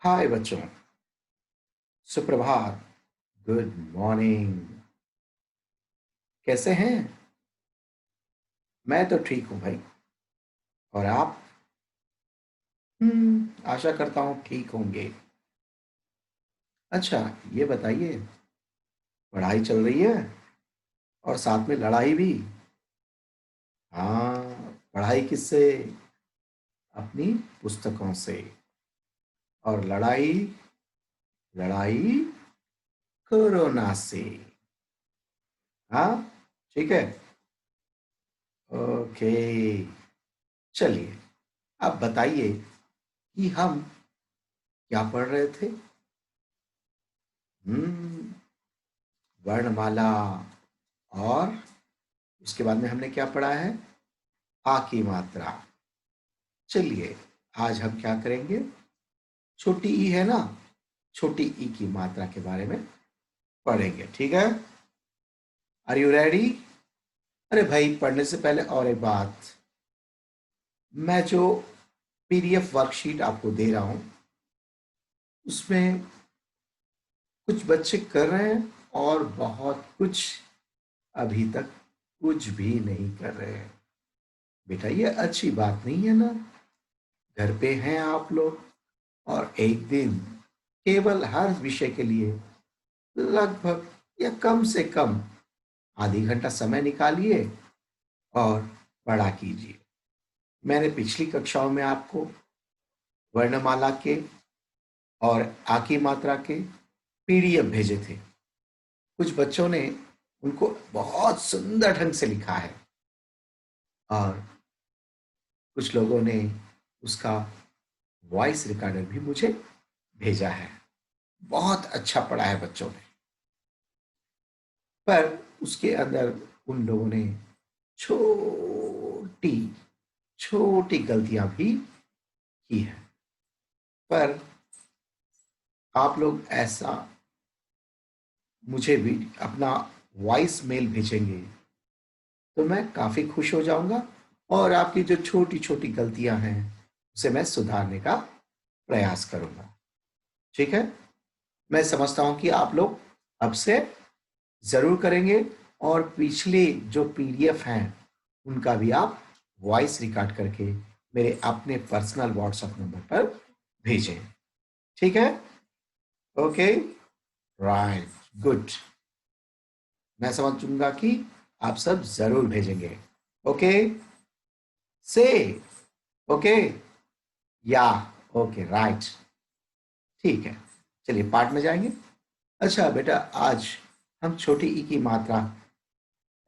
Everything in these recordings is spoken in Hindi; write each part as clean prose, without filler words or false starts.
हाय बच्चों, सुप्रभात। Good morning. कैसे हैं? मैं तो ठीक हूं भाई। और आप? आशा करता हूं ठीक होंगे। अच्छा, ये बताइए, पढ़ाई चल रही है और साथ में लड़ाई भी? हाँ, पढ़ाई किससे? अपनी पुस्तकों से। और लड़ाई? लड़ाई कोरोना से। हाँ, ठीक है। ओके, चलिए, अब बताइए कि हम क्या पढ़ रहे थे? हम्म वर्णमाला। और उसके बाद में हमने क्या पढ़ा है? आ की मात्रा। चलिए, आज हम क्या करेंगे? छोटी ई है ना, छोटी ई की मात्रा के बारे में पढ़ेंगे, ठीक है? Are you ready? अरे भाई, पढ़ने से पहले और एक बात, मैं जो पीडीएफ वर्कशीट आपको दे रहा हूं उसमें कुछ बच्चे कर रहे हैं और बहुत कुछ अभी तक कुछ भी नहीं कर रहे हैं। बेटा, ये अच्छी बात नहीं है ना। घर पे हैं आप लोग और एक दिन केवल हर विषय के लिए लगभग या कम से कम आधी घंटा समय निकालिए और पढ़ा कीजिए। मैंने पिछली कक्षाओं में आपको वर्णमाला के और आ की मात्रा के पीडीएफ भेजे थे। कुछ बच्चों ने उनको बहुत सुंदर ढंग से लिखा है और कुछ लोगों ने उसका वॉइस रिकॉर्डर भी मुझे भेजा है। बहुत अच्छा पढ़ा है बच्चों ने, पर उसके अंदर उन लोगों ने छोटी छोटी गलतियां भी की है। पर आप लोग ऐसा मुझे भी अपना वॉइस मेल भेजेंगे तो मैं काफी खुश हो जाऊंगा और आपकी जो छोटी छोटी गलतियां हैं उसे मैं सुधारने का प्रयास करूंगा। ठीक है? मैं समझता हूं कि आप लोग अब से जरूर करेंगे और पिछले जो पीडीएफ हैं उनका भी आप वॉइस रिकॉर्ड करके मेरे अपने पर्सनल व्हाट्सएप नंबर पर भेजें। ठीक है? Okay, right, good. मैं समझूंगा कि आप सब जरूर भेजेंगे। ओके, से ओके या ओके, राइट, ठीक है। चलिए पाठ में जाएंगे। अच्छा बेटा, आज हम छोटी ई की मात्रा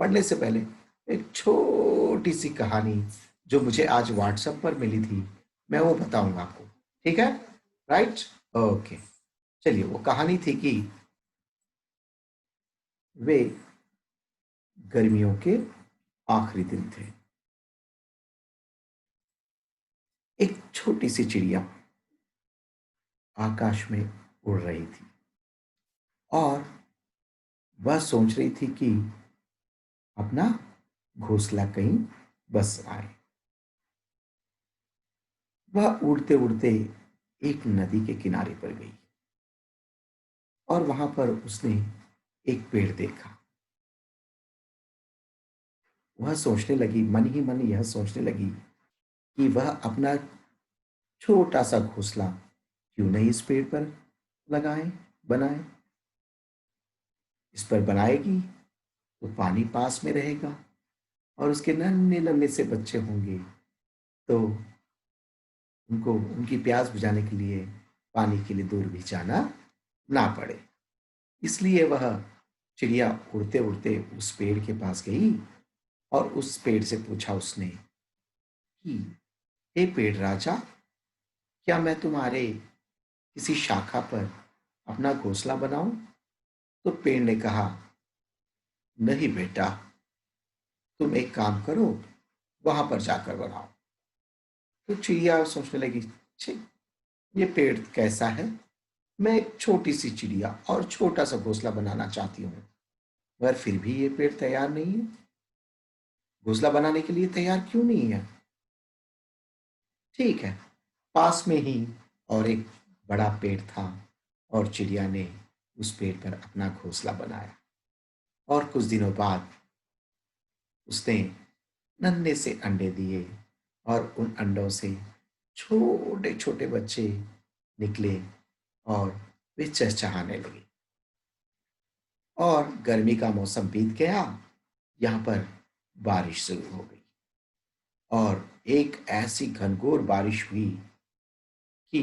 पढ़ने से पहले एक छोटी सी कहानी जो मुझे आज व्हाट्सएप पर मिली थी मैं वो बताऊंगा आपको। ठीक है? Right, okay. चलिए, वो कहानी थी कि वे गर्मियों के आखिरी दिन थे। एक छोटी सी चिड़िया आकाश में उड़ रही थी और वह सोच रही थी कि अपना घोंसला कहीं बस आए। वह उड़ते उड़ते एक नदी के किनारे पर गई और वहां पर उसने एक पेड़ देखा। वह सोचने लगी, मन ही मन यह सोचने लगी कि वह अपना छोटा सा घोंसला क्यों नहीं इस पेड़ पर लगाए, बनाए। इस पर बनाएगी तो पानी पास में रहेगा और उसके नन्हे नन्हे से बच्चे होंगे तो उनको उनकी प्यास बुझाने के लिए पानी के लिए दूर भी जाना ना पड़े। इसलिए वह चिड़िया उड़ते उड़ते उस पेड़ के पास गई और उस पेड़ से पूछा उसने कि हे पेड़ राजा, क्या मैं तुम्हारे किसी शाखा पर अपना घोंसला बनाऊं? तो पेड़ ने कहा, नहीं बेटा, तुम एक काम करो, वहां पर जाकर बनाओ। तो चिड़िया सोचने लगी, छी, ये पेड़ कैसा है? मैं एक छोटी सी चिड़िया और छोटा सा घोंसला बनाना चाहती हूँ, मगर फिर भी ये पेड़ तैयार नहीं है। घोंसला बनाने के लिए तैयार क्यों नहीं है? ठीक है, पास में ही और एक बड़ा पेड़ था और चिड़िया ने उस पेड़ पर अपना घोंसला बनाया। और कुछ दिनों बाद उसने नन्हे से अंडे दिए और उन अंडों से छोटे छोटे बच्चे निकले और वे चहचहाने लगे। और गर्मी का मौसम बीत गया, यहाँ पर बारिश शुरू हो गई और एक ऐसी घनघोर बारिश हुई कि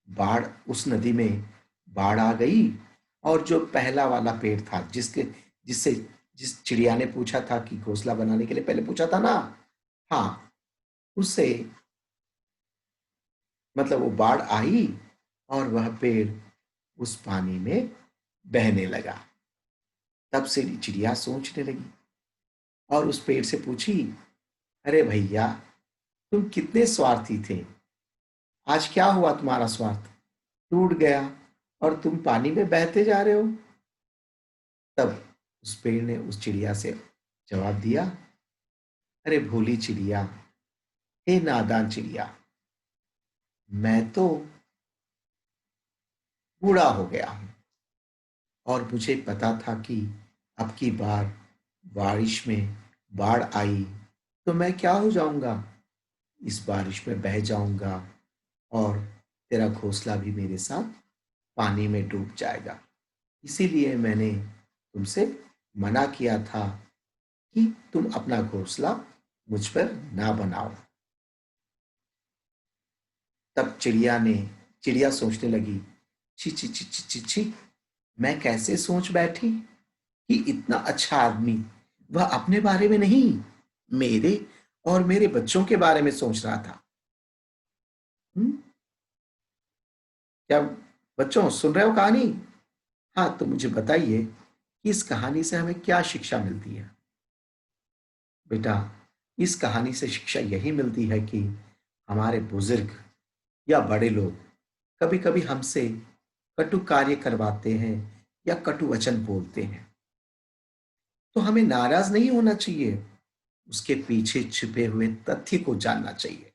बाढ़ उस नदी में बाढ़ आ गई। और जो पहला वाला पेड़ था जिससे जिस चिड़िया ने पूछा था कि घोंसला बनाने के लिए पहले पूछा था ना, हाँ, उससे मतलब वो बाढ़ आई और वह पेड़ उस पानी में बहने लगा। तब से चिड़िया सोचने लगी और उस पेड़ से पूछी, अरे भैया, तुम कितने स्वार्थी थे, आज क्या हुआ तुम्हारा स्वार्थ टूट गया और तुम पानी में बहते जा रहे हो। तब उस पेड़ ने उस चिड़िया से जवाब दिया, अरे भोली चिड़िया, हे नादान चिड़िया, मैं तो बूढ़ा हो गया हूं और मुझे पता था कि अब की बार बारिश में बाढ़ आई तो मैं क्या हो जाऊंगा, इस बारिश में बह जाऊंगा और तेरा घोंसला भी मेरे साथ पानी में डूब जाएगा। इसीलिए मैंने तुमसे मना किया था कि तुम अपना घोंसला मुझ पर ना बनाओ। तब चिड़िया सोचने लगी, छी छी छी छी छी छी, मैं कैसे सोच बैठी कि इतना अच्छा आदमी वह अपने बारे में नहीं, मेरे और मेरे बच्चों के बारे में सोच रहा था। हम्म? क्या बच्चों सुन रहे हो कहानी? हाँ, तो मुझे बताइए कि इस कहानी से हमें क्या शिक्षा मिलती है। बेटा, इस कहानी से शिक्षा यही मिलती है कि हमारे बुजुर्ग या बड़े लोग कभी कभी हमसे कटु कार्य करवाते हैं या कटु वचन बोलते हैं तो हमें नाराज नहीं होना चाहिए, उसके पीछे छिपे हुए तथ्य को जानना चाहिए।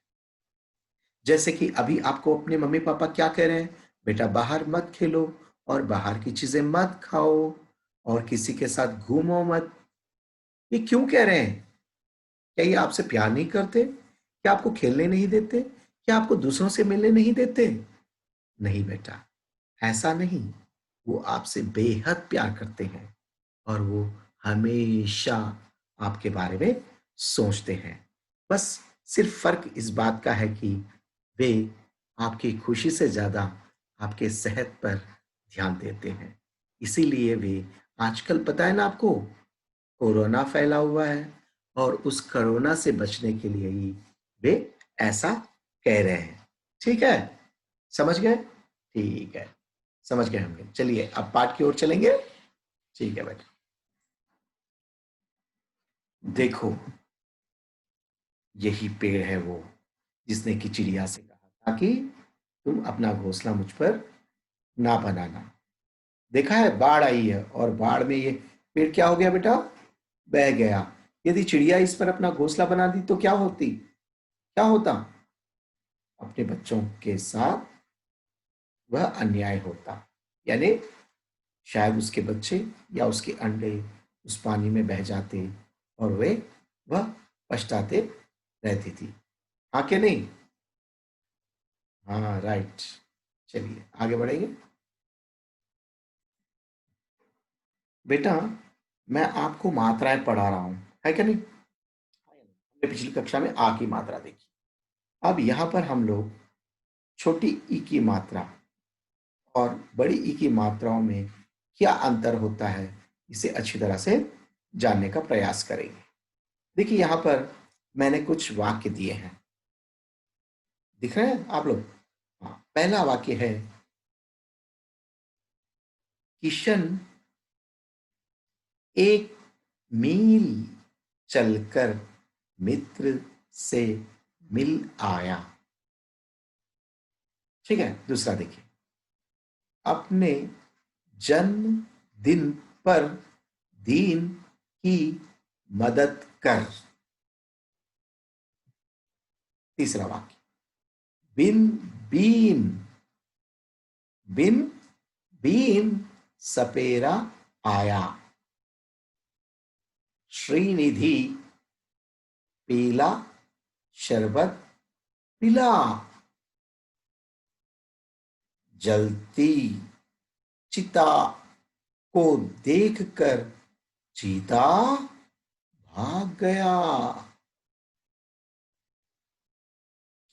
जैसे कि अभी आपको अपने मम्मी पापा क्या कह रहे हैं, बेटा बाहर मत खेलो और बाहर की चीजें मत खाओ और किसी के साथ घूमो मत। ये क्यों कह रहे हैं? क्या ये आपसे प्यार नहीं करते? क्या आपको खेलने नहीं देते? क्या आपको दूसरों से मिलने नहीं देते? नहीं बेटा, ऐसा नहीं। वो आपसे बेहद प्यार करते हैं और वो हमेशा आपके बारे में सोचते हैं। बस सिर्फ फर्क इस बात का है कि वे आपकी खुशी से ज्यादा आपके सेहत पर ध्यान देते हैं। इसीलिए वे आजकल पता है ना आपको, कोरोना फैला हुआ है और उस कोरोना से बचने के लिए ही वे ऐसा कह रहे हैं। ठीक है, समझ गए? ठीक है, समझ गए होंगे। चलिए अब पाठ की ओर चलेंगे। ठीक है बेटा, देखो, यही पेड़ है वो जिसने कि चिड़िया से कहा था कि तुम अपना घोंसला मुझ पर ना बनाना। देखा है, बाढ़ आई है और बाढ़ में ये पेड़ क्या हो गया बेटा, बह गया। यदि चिड़िया इस पर अपना घोंसला बना दी तो क्या होता, अपने बच्चों के साथ वह अन्याय होता। यानी शायद उसके बच्चे या उसके अंडे उस पानी में बह जाते और वह पछताते रहती थी। हाँ कि नहीं? हाँ, राइट। चलिए आगे बढ़ेंगे। बेटा, मैं आपको मात्राएं पढ़ा रहा हूं, है क्या नहीं? हमने पिछली कक्षा में आ की मात्रा देखी। अब यहां पर हम लोग छोटी ई की मात्रा और बड़ी ई की मात्राओं में क्या अंतर होता है, इसे अच्छी तरह से जानने का प्रयास करेंगे। देखिए यहां पर मैंने कुछ वाक्य दिए हैं, दिख रहे हैं आप लोग? हाँ, पहला वाक्य है, किशन एक मील चलकर मित्र से मिल आया। ठीक है, दूसरा देखिए, अपने जन्मदिन पर दीन की मदद कर। तीसरा वाक्य, बिन बीन बिन बीन सपेरा आया। श्रीनिधि पीला शरबत पिला। जलती चिता को देखकर चीता भाग गया।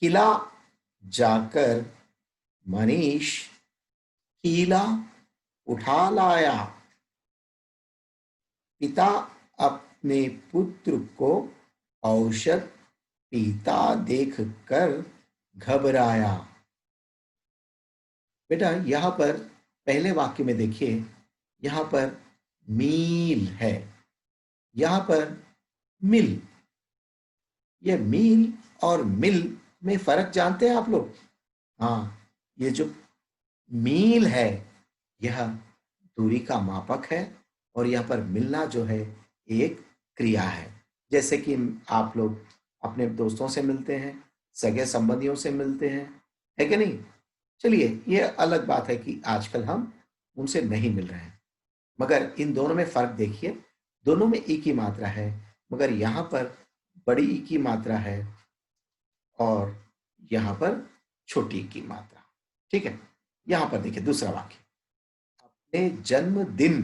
किला जाकर मनीष कीला उठा लाया। पिता अपने पुत्र को औषध पीता देखकर घबराया। बेटा यहां पर पहले वाक्य में देखिए, यहां पर मील है, यहां पर मिल। ये मील और मिल में फर्क जानते हैं आप लोग? हाँ, ये जो मील है यह दूरी का मापक है और यहाँ पर मिलना जो है एक क्रिया है। जैसे कि आप लोग अपने दोस्तों से मिलते हैं, सगे संबंधियों से मिलते हैं, है कि नहीं? चलिए, ये अलग बात है कि आजकल हम उनसे नहीं मिल रहे हैं, मगर इन दोनों में फर्क देखिए। दोनों में ई की मात्रा है, मगर यहाँ पर बड़ी ई की मात्रा है और यहाँ पर छोटी ई की मात्रा। ठीक है, यहाँ पर देखिए दूसरा वाक्य, अपने जन्मदिन,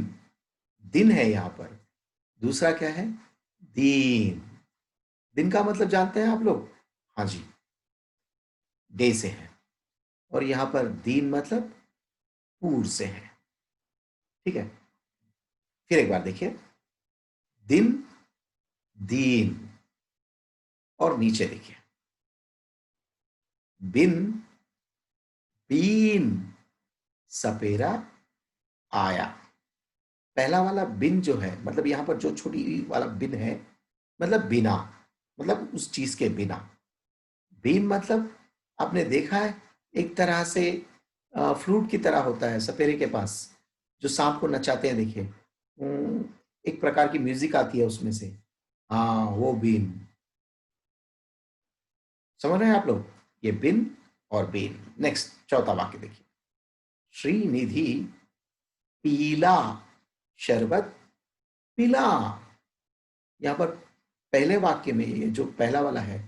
दिन है यहाँ पर। दूसरा क्या है? दिन। दिन का मतलब जानते हैं आप लोग? हाँ जी, डे से है, और यहाँ पर दिन मतलब पूर से है। ठीक है, फिर एक बार देखिए, दिन दीन, और नीचे देखिए बिन बीन सपेरा आया। पहला वाला बिन जो है, मतलब यहां पर जो छोटी ई वाला बिन है, मतलब बिना, मतलब उस चीज के बिना। बीन मतलब आपने देखा है एक तरह से फ्लूट की तरह होता है सपेरे के पास, जो सांप को नचाते हैं, देखिए एक प्रकार की म्यूजिक आती है उसमें से। हाँ, वो बीन। समझ रहे हैं आप लोग? ये बिन और बीन। नेक्स्ट चौथा वाक्य देखिए, श्रीनिधि पीला शरबत पिला। यहां पर पहले वाक्य में ये जो पहला वाला है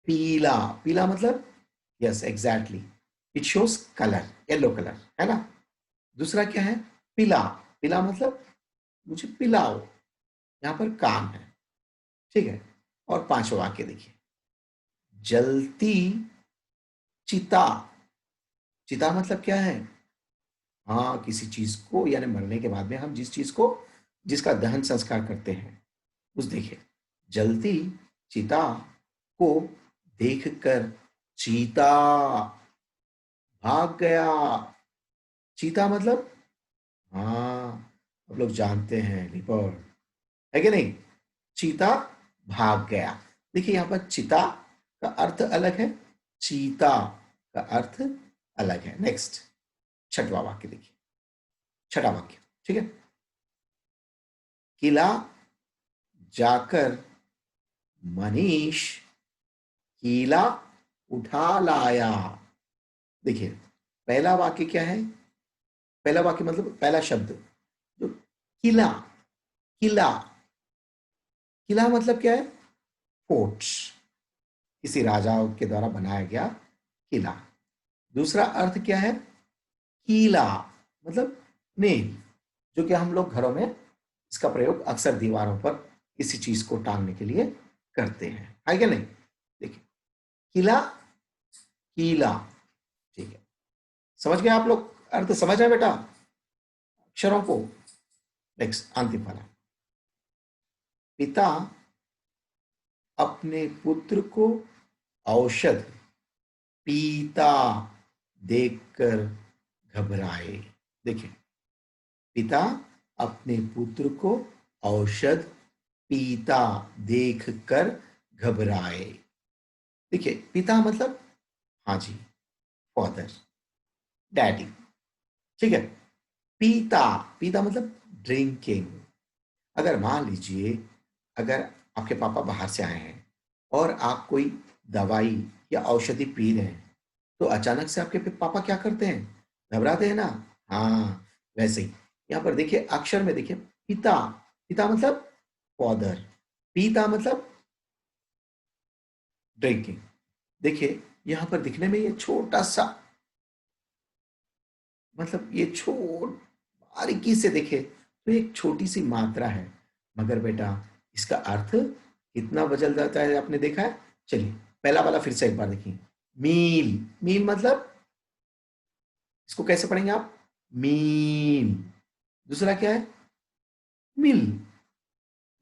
पीला, पीला मतलब yes exactly, it shows colour, yellow colour, है ना? दूसरा क्या है? पिला, पिला मतलब मुझे पिलाओ, यहां पर काम है। ठीक है, और पांचवा वाक्य देखिए, जलती चिता। चिता मतलब क्या है? हाँ, किसी चीज को, यानी मरने के बाद में हम जिस चीज को, जिसका दहन संस्कार करते हैं, उस देखिए, जलती चिता को देखकर चीता भाग गया। चीता मतलब, हाँ, आप लोग जानते हैं, लिपर्ड, है कि नहीं? चीता भाग गया। देखिए यहां पर चिता का अर्थ अलग है, चीता का अर्थ अलग है। नेक्स्ट छठवां वाक्य देखिए, छठा वाक्य। ठीक है, किला जाकर मनीष कीला उठा लाया। देखिए पहला वाक्य क्या है? पहला वाक्य मतलब पहला शब्द जो किला, किला, किला मतलब क्या है? फोर्ट, किसी राजा के द्वारा बनाया गया किला। दूसरा अर्थ क्या है? कीला मतलब नेल, जो कि हम लोग घरों में इसका प्रयोग अक्सर दीवारों पर किसी चीज को टांगने के लिए करते हैं, है क्या नहीं? देखिए, किला, कीला। ठीक है, समझ गए आप लोग? अर्थ समझ आए बेटा अक्षरों को? नेक्स्ट अंतिम वाला, पिता अपने पुत्र को औषध पीता देखकर घबराए। देखिए, पिता अपने पुत्र को औषध पीता देखकर घबराए। देखिए, पिता मतलब, हाँ जी, फादर, डैडी। ठीक है, पीता, पीता मतलब ड्रिंकिंग। अगर मान लीजिए, अगर आपके पापा बाहर से आए हैं और आप कोई दवाई या औषधि पी रहे हैं, तो अचानक से आपके पापा क्या करते हैं? घबराते हैं ना? हाँ, वैसे ही यहाँ पर देखिए अक्षर में देखिए पिता, पिता मतलब फादर, पीता मतलब ड्रिंकिंग। देखिए यहाँ पर दिखने में ये छोटा सा, मतलब ये छोट बारीकी से देखे तो एक छोटी सी मात्रा है, मगर बेटा इसका अर्थ कितना बदल जाता है आपने देखा है। चलिए पहला वाला फिर से एक बार देखिए, मील, मील मतलब इसको कैसे पढ़ेंगे आप, मील। दूसरा क्या है, मिल,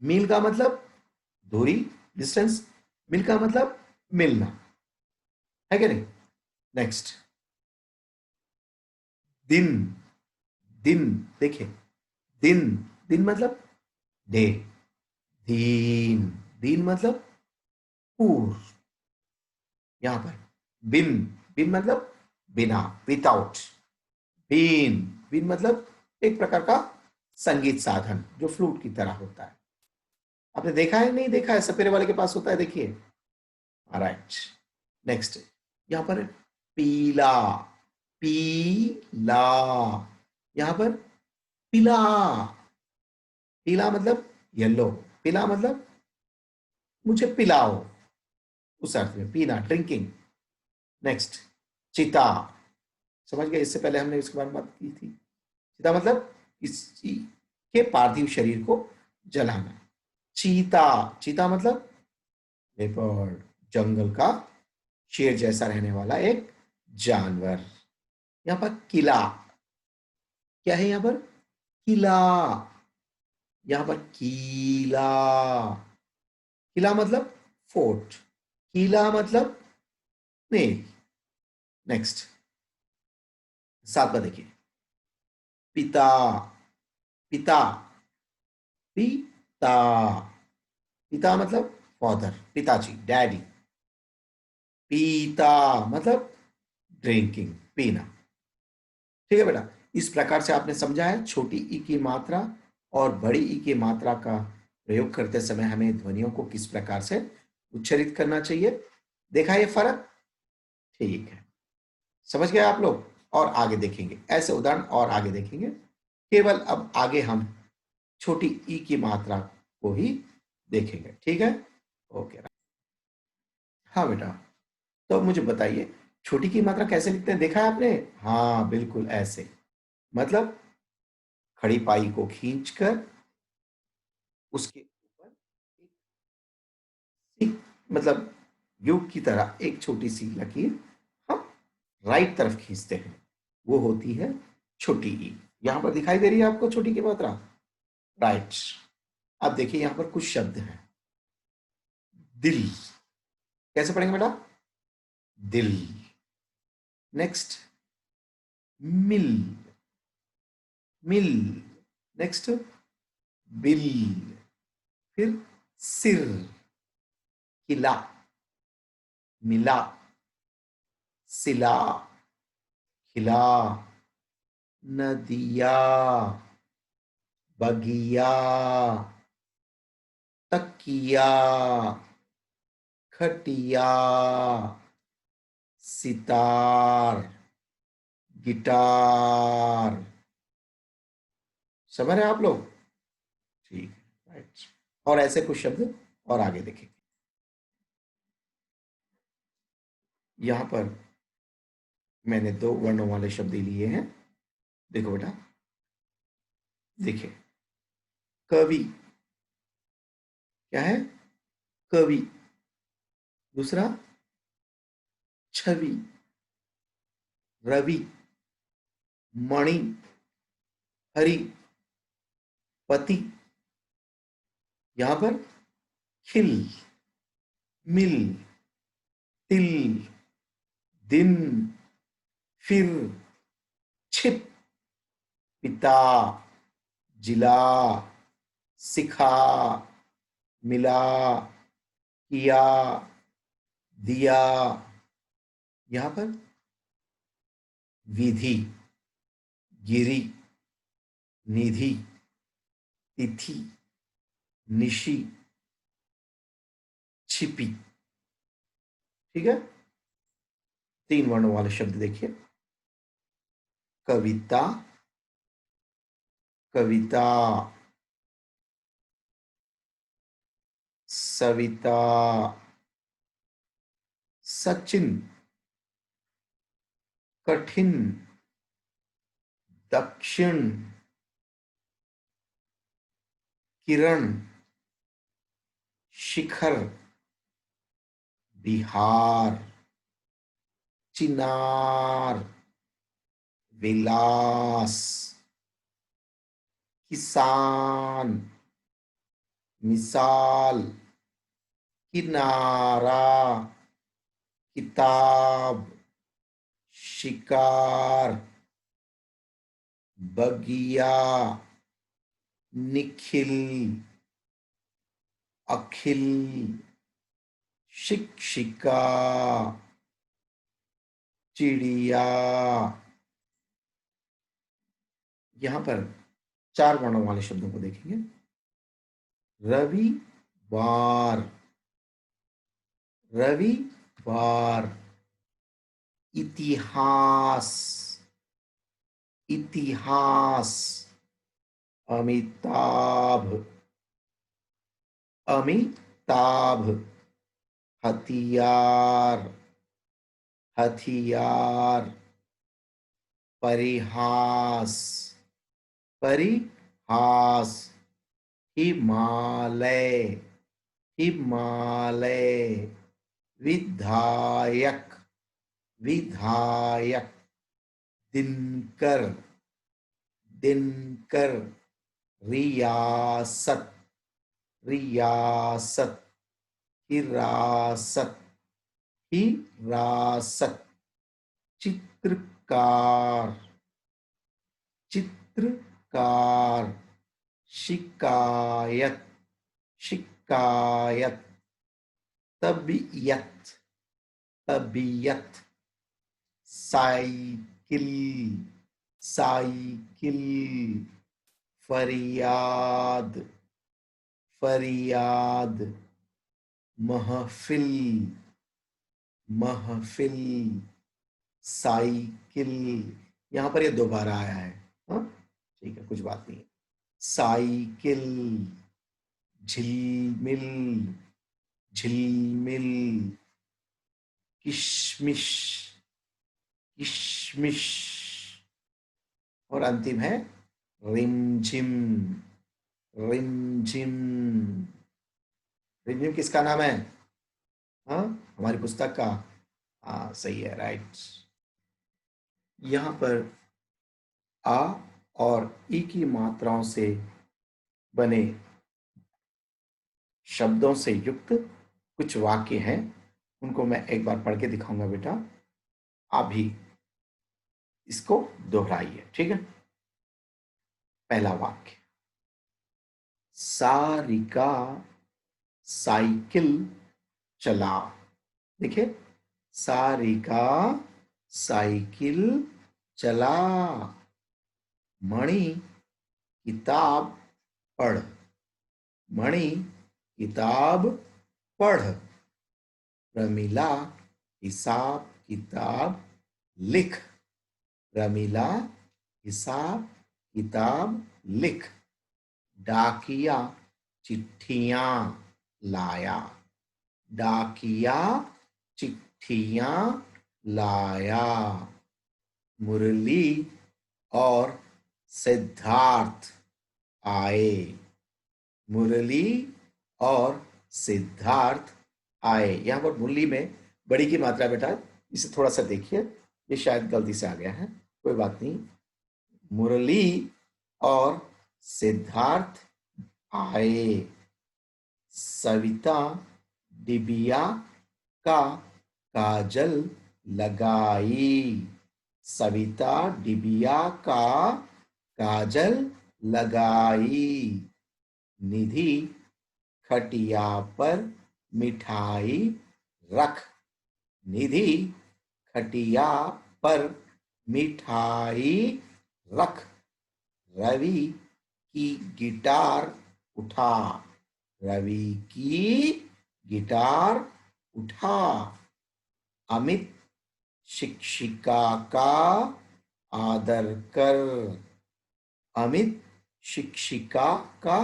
मील का मतलब दूरी, डिस्टेंस, मिल का मतलब मिलना, है क्या नहीं। नेक्स्ट, दिन, दिन देखिए, दिन, दिन मतलब डे, दीन, दीन मतलब पूर। यहां पर बिन, बिन मतलब बिना, विदाउट, बीन, बीन मतलब एक प्रकार का संगीत साधन जो फ्लूट की तरह होता है। आपने देखा है नहीं देखा है, सपेरे वाले के पास होता है देखिए। राइट, नेक्स्ट यहां पर पीला, पीला, यहां पर पीला, पीला मतलब येलो, पीला मतलब मुझे पिलाओ, उस अर्थ में पीना, ड्रिंकिंग। नेक्स्ट, चिता, समझ गए, इससे पहले हमने इसके बारे में बात की थी। चिता मतलब किसी के पार्थिव शरीर को जलाना। चीता, चीता मतलब लेपर्ड, जंगल का शेर जैसा रहने वाला एक जानवर। यहां पर किला, क्या है यहां पर, किला, यहां पर कीला, किला मतलब फोर्ट, किला मतलब मेल। नेक्स्ट, सातवां देखिए, पिता, पिता, पिता, पिता मतलब फादर, पिताजी, डैडी। पीता मतलब ड्रिंकिंग, पीना। ठीक है बेटा, इस प्रकार से आपने समझा है छोटी ई की मात्रा और बड़ी ई की मात्रा का प्रयोग करते समय हमें ध्वनियों को किस प्रकार से उच्चारित करना चाहिए। देखा ये फर्क, ठीक है, समझ गए आप लोग। और आगे देखेंगे ऐसे उदाहरण, और आगे देखेंगे। केवल अब आगे हम छोटी ई की मात्रा को ही देखेंगे, ठीक है। ओके, हाँ बेटा, तो अब मुझे बताइए छोटी की मात्रा कैसे लिखते हैं, देखा है आपने। हाँ बिल्कुल ऐसे, मतलब खड़ी पाई को खींचकर उसके ऊपर एक सी, मतलब युग की तरह एक छोटी सी लकीर हम राइट तरफ खींचते हैं, वो होती है छोटी ई। यहां पर दिखाई दे रही है आपको छोटी की मात्रा, राइट। अब देखिए यहां पर कुछ शब्द हैं, दिल, कैसे पढ़ेंगे बेटा, दिल। नेक्स्ट, मिल, मिल। नेक्स्ट, बिल, फिर सिर, किला, मिला, सिला, खिला, नदिया, बगिया, तकिया, खटिया, सितार, गिटार। समझ रहे हैं आप लोग, ठीक है, राइट। और ऐसे कुछ शब्द और आगे देखेंगे। यहां पर मैंने दो वर्णों वाले शब्द लिए हैं, देखो बेटा, देखिए, कवि, क्या है, कवि। दूसरा, छवि, रवि, मणि, हरि, पति। यहां पर खिल, मिल, तिल, दिन, फिर, छिप, पिता, जिला, सिखा, मिला, किया, दिया। यहां पर विधि, गिरी, निधि, तिथि, निशि, छिपी। ठीक है, तीन वर्णों वाले शब्द देखिए, कविता, कविता, सविता, सचिन, कठिन, दक्षिण, किरण, शिखर, बिहार, चिनार, विलास, किसान, मिसाल, किनारा, किताब, शिकार, बगिया, निखिल, अखिल, शिक्षिका, चिड़िया। यहां पर 4 वर्णों वाले शब्दों को देखेंगे। रविवार, रविवार, इतिहास, इतिहास, अमिताभ, अमिताभ, हथियार, हथियार, परिहास, परिहास, हिमालय, हिमालय, विधायक, विधायक, दिनकर, दिनकर, रियासत, रियासत, हिरासत, हिरासत, चित्रकार, चित्रकार, शिकायत, शिकायत, तबीयत, तबीयत, साइकिल, साइकिल, फरियाद, फरियाद, महफिल, महफिल, साइकिल। यहां पर ये दोबारा आया है। हाँ ठीक है, कुछ बात नहीं। साइकिल, झिलमिल, झिलमिल, किशमिश, किशमिश, और अंतिम है रिमझिम, रिमझिम। रिमझिम किसका नाम है? हाँ, हमारी पुस्तक का। हाँ सही है, राइट। यहां पर आ और ई की मात्राओं से बने शब्दों से युक्त कुछ वाक्य हैं, उनको मैं एक बार पढ़ के दिखाऊंगा बेटा, आप भी इसको दोहराइए, ठीक है। पहला वाक्य, सारिका साइकिल चला। देखिए, सारिका साइकिल चला। मणि किताब पढ़, मणि किताब पढ़। रमीला हिसाब किताब लिख, रमीला हिसाब किताब लिख। डाकिया चिट्ठियां लाया, डाकिया चिट्ठियां लाया। मुरली और सिद्धार्थ आए, मुरली और सिद्धार्थ आए। यहां पर मुरली में बड़ी की मात्रा बेटा, इसे थोड़ा सा देखिए, ये शायद गलती से आ गया है, कोई बात नहीं। मुरली और सिद्धार्थ आए। सविता डिबिया का काजल लगाई, सविता डिबिया का काजल लगाई। निधि खटिया पर मिठाई रख, निधि खटिया पर मिठाई रख। रवि की गिटार उठा, रवि की गिटार उठा। अमित शिक्षिका का आदर कर। अमित शिक्षिका का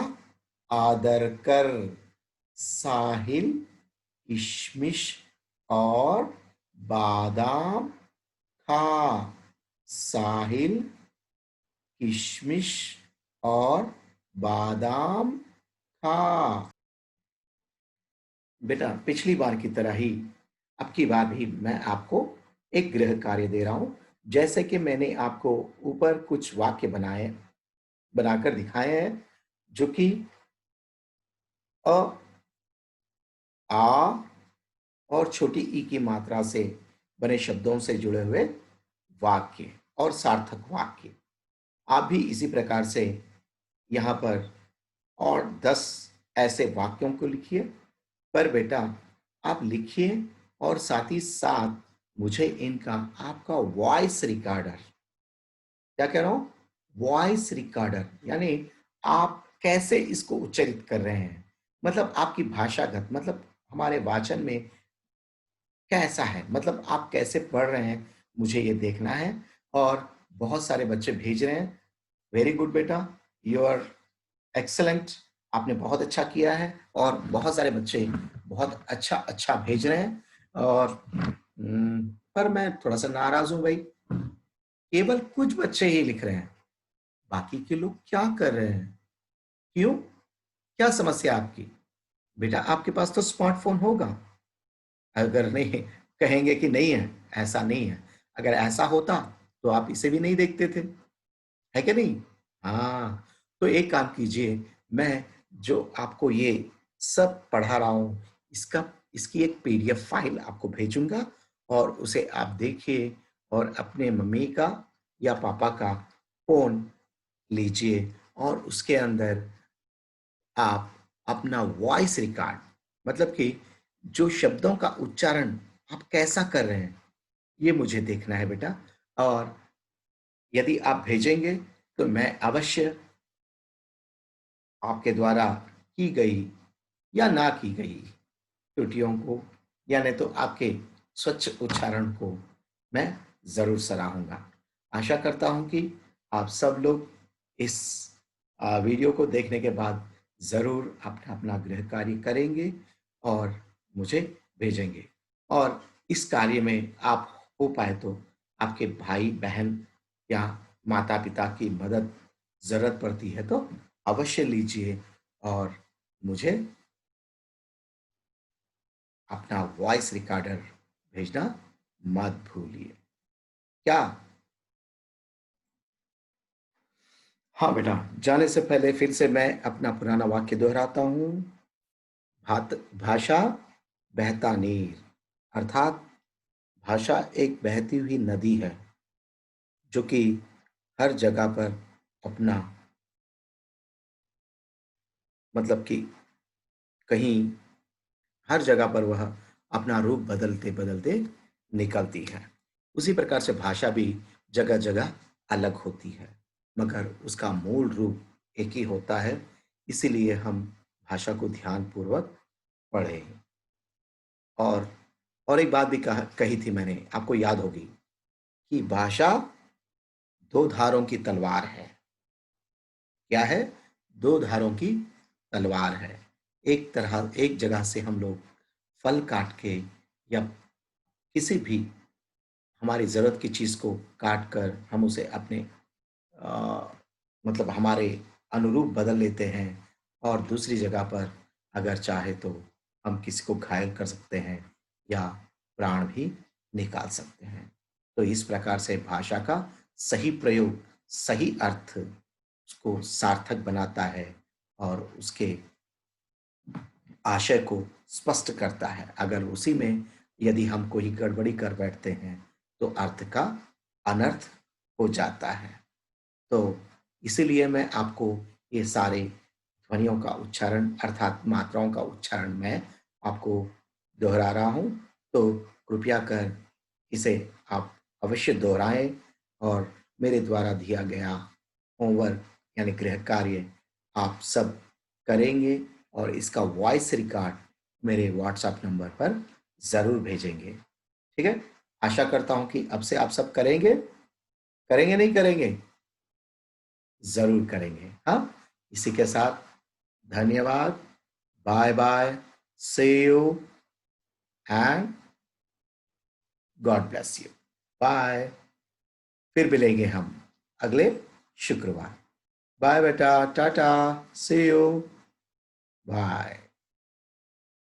आदर कर। साहिल किशमिश और बादाम खा। साहिल किशमिश और बादाम खा। बेटा पिछली बार की तरह ही अब की बार भी मैं आपको एक गृह कार्य दे रहा हूं। जैसे कि मैंने आपको ऊपर कुछ वाक्य बनाकर दिखाए हैं, जो कि अ, आ और छोटी ई की मात्रा से बने शब्दों से जुड़े हुए वाक्य और सार्थक वाक्य। आप भी इसी प्रकार से यहाँ पर और 10 ऐसे वाक्यों को लिखिए। पर बेटा आप लिखिए और साथ ही साथ मुझे इनका आपका वॉइस रिकॉर्डर, क्या कह रहा हूं, वॉइस रिकॉर्डर यानी आप कैसे इसको उच्चारित कर रहे हैं, मतलब आपकी भाषागत, मतलब हमारे वाचन में कैसा है, मतलब आप कैसे पढ़ रहे हैं, मुझे ये देखना है। और बहुत सारे बच्चे भेज रहे हैं। वेरी गुड बेटा, यू आर एक्सीलेंट। आपने बहुत अच्छा किया है और बहुत सारे बच्चे बहुत अच्छा अच्छा भेज रहे हैं। और पर मैं थोड़ा सा नाराज हूं भाई, केवल कुछ बच्चे ही लिख रहे हैं, बाकी के लोग क्या कर रहे हैं? क्यों? क्या समस्या आपकी? बेटा आपके पास तो स्मार्टफोन होगा। अगर नहीं, कहेंगे कि नहीं है, ऐसा नहीं है। अगर ऐसा होता तो आप इसे भी नहीं देखते थे, है कि नहीं? हाँ, तो एक काम कीजिए, मैं जो आपको ये सब पढ़ा रहा हूँ, इसका इसकी एक पीडीएफ फाइल आपको भेजूँगा और उसे आप देखिए और अपने मम्मी का या पापा का फ़ोन लीजिए और उसके अंदर आप अपना वॉइस रिकॉर्ड, मतलब कि जो शब्दों का उच्चारण आप कैसा कर रहे हैं, ये मुझे देखना है बेटा। और यदि आप भेजेंगे तो मैं अवश्य आपके द्वारा की गई या ना की गई त्रुटियों को या नहीं तो आपके स्वच्छ उच्चारण को मैं ज़रूर सराहूँगा। आशा करता हूँ कि आप सब लोग इस वीडियो को देखने के बाद ज़रूर अपना अपना गृह कार्य करेंगे और मुझे भेजेंगे। और इस कार्य में आप हो पाए तो आपके भाई-बहन या माता-पिता की मदद ज़रूरत पड़ती है तो अवश्य लीजिए और मुझे अपना वॉइस रिकॉर्डर भेजना मत भूलिए। क्या? हाँ बेटा, जाने से पहले फिर से मैं अपना पुराना वाक्य दोहराता हूँ। भाषा बहता नीर, अर्थात भाषा एक बहती हुई नदी है जो कि हर जगह पर अपना, मतलब कि कहीं हर जगह पर वह अपना रूप बदलते बदलते निकलती है। उसी प्रकार से भाषा भी जगह जगह अलग होती है, मगर उसका मूल रूप एक ही होता है। इसीलिए हम भाषा को ध्यान पूर्वक पढ़ें। और एक बात भी कही थी मैंने, आपको याद होगी कि भाषा दो धारों की तलवार है। क्या है? दो धारों की तलवार है। एक जगह से हम लोग फल काट के या किसी भी हमारी ज़रूरत की चीज़ को काट कर हम उसे अपने अ, मतलब हमारे अनुरूप बदल लेते हैं और दूसरी जगह पर अगर चाहे तो हम किसी को घायल कर सकते हैं या प्राण भी निकाल सकते हैं। तो इस प्रकार से भाषा का सही प्रयोग, सही अर्थ उसको सार्थक बनाता है और उसके आशय को स्पष्ट करता है। अगर उसी में यदि हम कोई गड़बड़ी कर बैठते हैं तो अर्थ का अनर्थ हो जाता है। तो इसीलिए मैं आपको ये सारे ध्वनियों का उच्चारण अर्थात मात्राओं का उच्चारण मैं आपको दोहरा रहा हूँ। तो कृपया कर इसे आप अवश्य दोहराएं और मेरे द्वारा दिया गया होमवर्क यानी गृह कार्य आप सब करेंगे और इसका वॉइस रिकॉर्ड मेरे व्हाट्सएप नंबर पर ज़रूर भेजेंगे। ठीक है? आशा करता हूँ कि अब से आप सब करेंगे। करेंगे नहीं करेंगे? जरूर करेंगे। हाँ, इसी के साथ धन्यवाद, bye bye, see you and God bless you. Bye. फिर मिलेंगे हम अगले शुक्रवार। बाय बेटा, टाटा, सी यू, बाय।